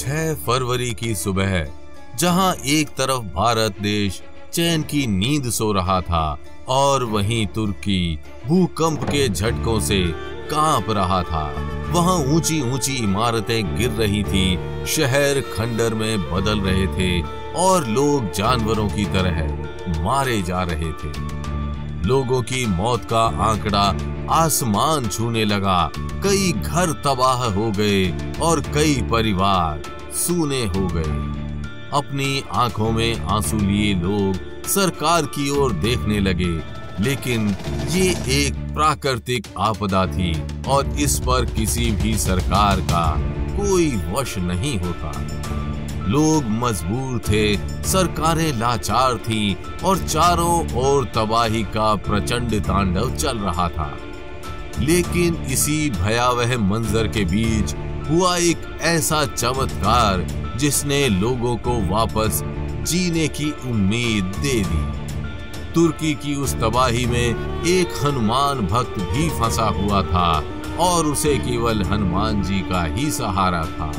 6 फरवरी की सुबह, जहां एक तरफ भारत देश चैन की नींद सो रहा था और वहीं तुर्की भूकंप के झटकों से कांप रहा था। वहां ऊंची ऊंची इमारतें गिर रही थी, शहर खंडर में बदल रहे थे और लोग जानवरों की तरह मारे जा रहे थे। लोगों की मौत का आंकड़ा आसमान छूने लगा। कई घर तबाह हो गए और कई परिवार सूने हो गए। अपनी आंखों में आंसू लिए लोग सरकार की ओर देखने लगे, लेकिन ये एक प्राकृतिक आपदा थी और इस पर किसी भी सरकार का कोई वश नहीं होता। लोग मजबूर थे, सरकारें लाचार थीं और चारों ओर तबाही का प्रचंड तांडव चल रहा था। लेकिन इसी भयावह मंजर के बीच हुआ एक ऐसा चमत्कार जिसने लोगों को वापस जीने की उम्मीद दे दी। तुर्की की उस तबाही में एक हनुमान भक्त भी फंसा हुआ था और उसे केवल हनुमान जी का ही सहारा था।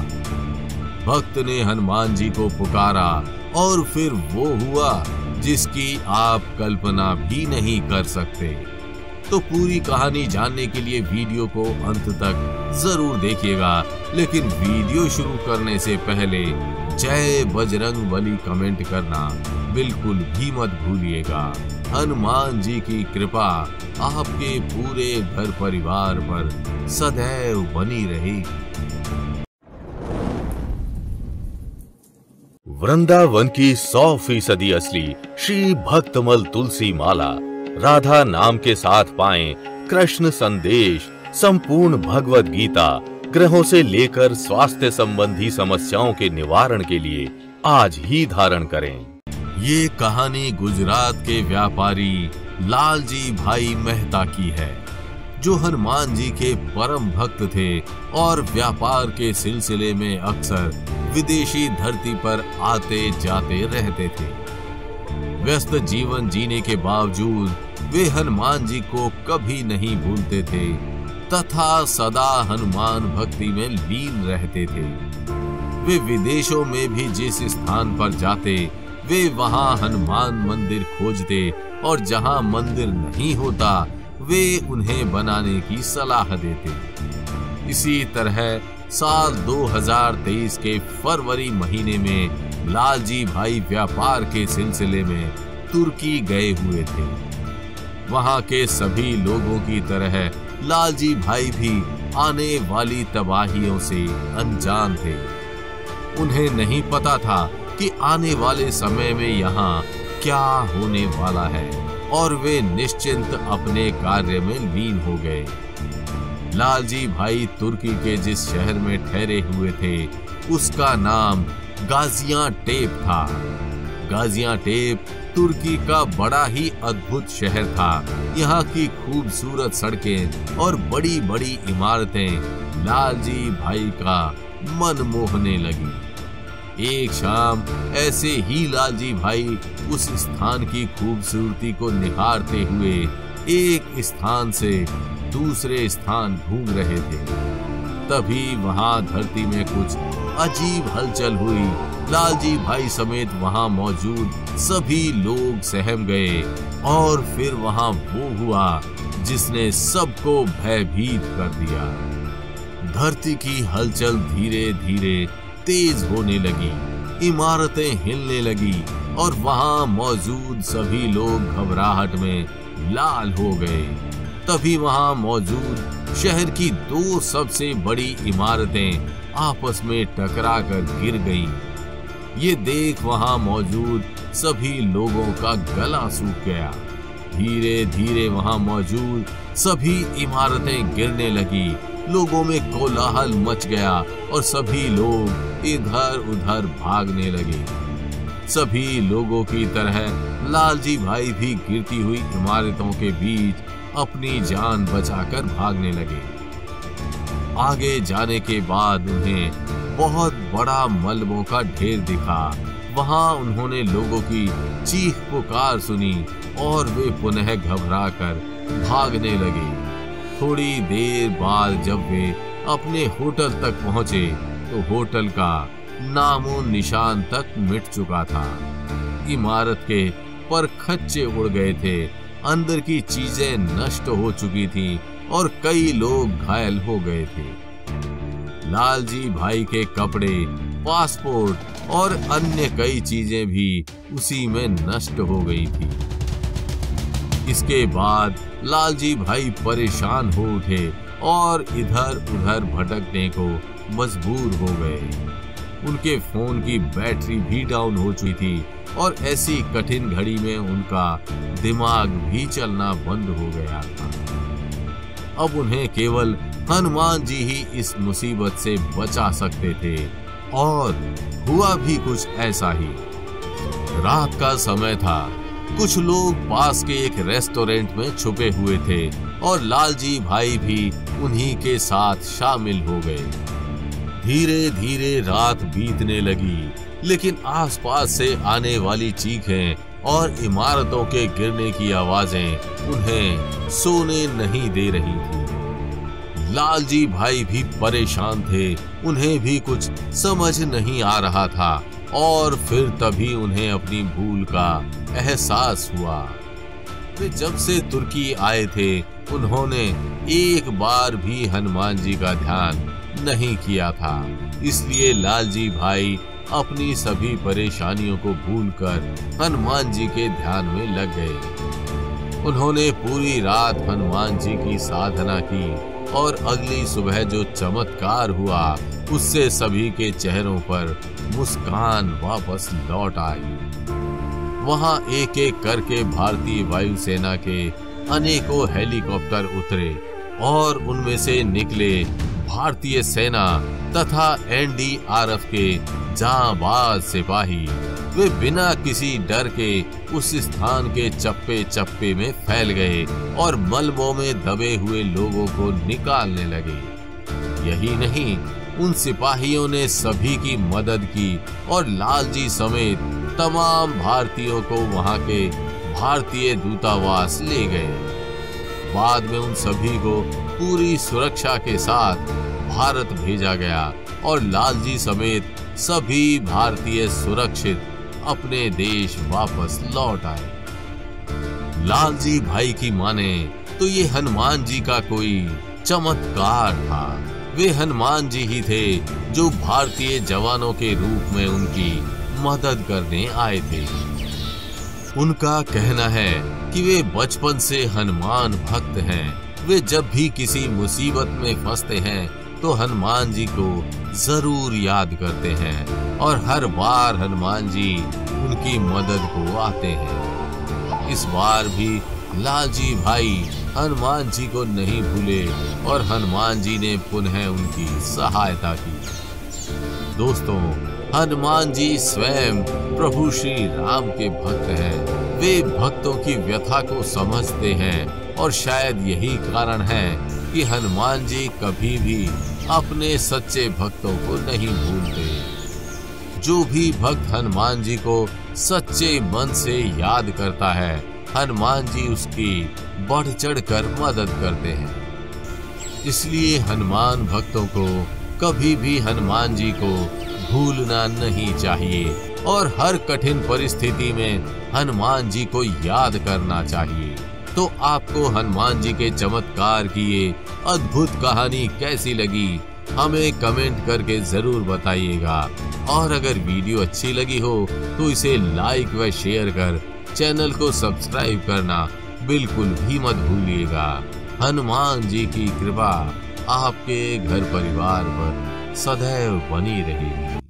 भक्त ने हनुमान जी को पुकारा और फिर वो हुआ जिसकी आप कल्पना भी नहीं कर सकते। तो पूरी कहानी जानने के लिए वीडियो को अंत तक जरूर देखिएगा, लेकिन वीडियो शुरू करने से पहले जय बजरंगबली कमेंट करना बिल्कुल भी मत भूलिएगा। हनुमान जी की कृपा आपके पूरे घर परिवार पर सदैव बनी रहेगी। वृंदावन की 100% असली श्री भक्तमल तुलसी माला राधा नाम के साथ पाएं कृष्ण संदेश, संपूर्ण भगवत गीता, ग्रहों से लेकर स्वास्थ्य संबंधी समस्याओं के निवारण के लिए आज ही धारण करें। ये कहानी गुजरात के व्यापारी लालजी भाई मेहता की है, जो हनुमान जी के परम भक्त थे और व्यापार के सिलसिले में अक्सर विदेशी धरती पर आते जाते रहते थे। व्यस्त जीवन जीने के बावजूद वे हनुमान जी को कभी नहीं भूलते थे तथा सदा हनुमान भक्ति में लीन रहते थे। वे विदेशों में भी जिस स्थान पर जाते, वे वहां हनुमान मंदिर खोजते और जहां मंदिर नहीं होता, वे उन्हें बनाने की सलाह देते। इसी तरह साल 2023 के फरवरी महीने में लालजी भाई व्यापार के सिलसिले में तुर्की गए हुए थे। वहां के सभी लोगों की तरह लालजी भाई भी आने वाली तबाहियों से अनजान थे। उन्हें नहीं पता था कि आने वाले समय में यहाँ क्या होने वाला है और वे निश्चिंत अपने कार्य में लीन हो गए। लालजी भाई तुर्की के जिस शहर में ठहरे हुए थे, उसका नाम गाजियाटेप था। गाजियाटेप तुर्की का बड़ा ही अद्भुत शहर था। यहाँ की खूबसूरत सड़कें और बड़ी बड़ी इमारतें लालजी भाई का मन मोहने लगी। एक शाम ऐसे ही लालजी भाई उस स्थान की खूबसूरती को निहारते हुए एक स्थान से दूसरे स्थान घूम रहे थे। तभी वहां धरती में कुछ अजीब हलचल हुई। लालजी भाई समेत वहां मौजूद सभी लोग सहम गए और फिर वहां वो हुआ जिसने सबको भयभीत कर दिया। धरती की हलचल धीरे धीरे तेज होने लगी, इमारतें हिलने लगी और वहां मौजूद सभी लोग घबराहट में लाल हो गए। तभी वहां मौजूद शहर की 2 सबसे बड़ी इमारतें आपस में टकराकर गिर गईं। ये देख वहां मौजूद सभी लोगों का गला सूख गया। धीरे धीरे वहां मौजूद सभी इमारतें गिरने लगी। लोगों में कोलाहल मच गया और सभी लोग इधर उधर भागने लगे। सभी लोगों की तरह लालजी भाई भी गिरती हुई इमारतों के बीच अपनी जान बचाकर भागने लगे। आगे जाने के बाद उन्हें बहुत बड़ा मलबों का ढेर दिखा। वहां उन्होंने लोगों की चीख पुकार सुनी और वे पुनः घबराकर भागने लगे। थोड़ी देर बाद जब वे अपने होटल तक पहुंचे तो होटल का नामो निशान तक मिट चुका था। इमारत के परखच्चे उड़ गए थे, अंदर की चीजें नष्ट हो चुकी थी और कई लोग घायल हो गए थे। लालजी भाई के कपड़े, पासपोर्ट और अन्य कई चीजें भी उसी में नष्ट हो गई थी। इसके बाद लालजी भाई परेशान हो उठे और इधर उधर भटकने को मजबूर हो गए। उनके फोन की बैटरी भी डाउन हो चुकी थी और ऐसी कठिन घड़ी में उनका दिमाग भी चलना बंद हो गया था। अब उन्हें केवल हनुमान जी ही इस मुसीबत से बचा सकते थे और हुआ भी कुछ ऐसा ही। रात का समय था। कुछ लोग पास के एक रेस्टोरेंट में छुपे हुए थे और लालजी भाई भी उन्हीं के साथ शामिल हो गए। धीरे धीरे रात बीतने लगी, लेकिन आसपास से आने वाली चीखें और इमारतों के गिरने की आवाजें उन्हें सोने नहीं दे रही थी। लालजी भाई भी परेशान थे, उन्हें भी कुछ समझ नहीं आ रहा था और फिर तभी उन्हें अपनी भूल का एहसास हुआ। वे जब से तुर्की आए थे उन्होंने एक बार भी हनुमान जी का ध्यान नहीं किया था, इसलिए लालजी भाई अपनी सभी परेशानियों को भूलकर हनुमान जी के ध्यान में लग गए। उन्होंने पूरी रात हनुमान जी की साधना की और अगली सुबह जो चमत्कार हुआ उससे सभी के चेहरों पर मुस्कान वापस लौट आई। वहां एक एक करके भारतीय वायुसेना के अनेकों हेलीकॉप्टर उतरे और उनमें से निकले भारतीय सेना तथा एनडीआरएफ के जांबाज सिपाही। वे बिना किसी डर के उस स्थान के चप्पे चप्पे में फैल गए और मलबों में दबे हुए लोगों को निकालने लगे। यही नहीं, उन सिपाहियों ने सभी की मदद की और लालजी समेत तमाम भारतीयों को वहां के भारतीय दूतावास ले गए। बाद में उन सभी को पूरी सुरक्षा के साथ भारत भेजा गया और लालजी समेत सभी भारतीय सुरक्षित अपने देश वापस लौट आए। लालजी भाई की माने तो ये हनुमान जी का कोई चमत्कार था। वे हनुमान जी ही थे जो भारतीय जवानों के रूप में उनकी मदद करने आए थे। उनका कहना है कि वे बचपन से हनुमान भक्त हैं। वे जब भी किसी मुसीबत में फंसते हैं तो हनुमान जी को जरूर याद करते हैं और हर बार हनुमान जी उनकी मदद को आते हैं। इस बार भी लालजी भाई हनुमान जी को नहीं भूले और हनुमान जी ने पुनः उनकी सहायता की। दोस्तों, हनुमान जी स्वयं प्रभु श्री राम के भक्त हैं। वे भक्तों की व्यथा को समझते हैं और शायद यही कारण है कि हनुमान जी कभी भी अपने सच्चे भक्तों को नहीं भूलते। जो भी भक्त हनुमान जी को सच्चे मन से याद करता है, हनुमान जी उसकी बढ़ चढ़ कर मदद करते हैं। इसलिए हनुमान भक्तों को कभी भी हनुमान जी को भूलना नहीं चाहिए और हर कठिन परिस्थिति में हनुमान जी को याद करना चाहिए। तो आपको हनुमान जी के चमत्कार की ये अद्भुत कहानी कैसी लगी, हमें कमेंट करके जरूर बताइएगा। और अगर वीडियो अच्छी लगी हो तो इसे लाइक व शेयर कर चैनल को सब्सक्राइब करना बिल्कुल भी मत भूलिएगा। हनुमान जी की कृपा आपके घर परिवार पर सदैव बनी रहेगी।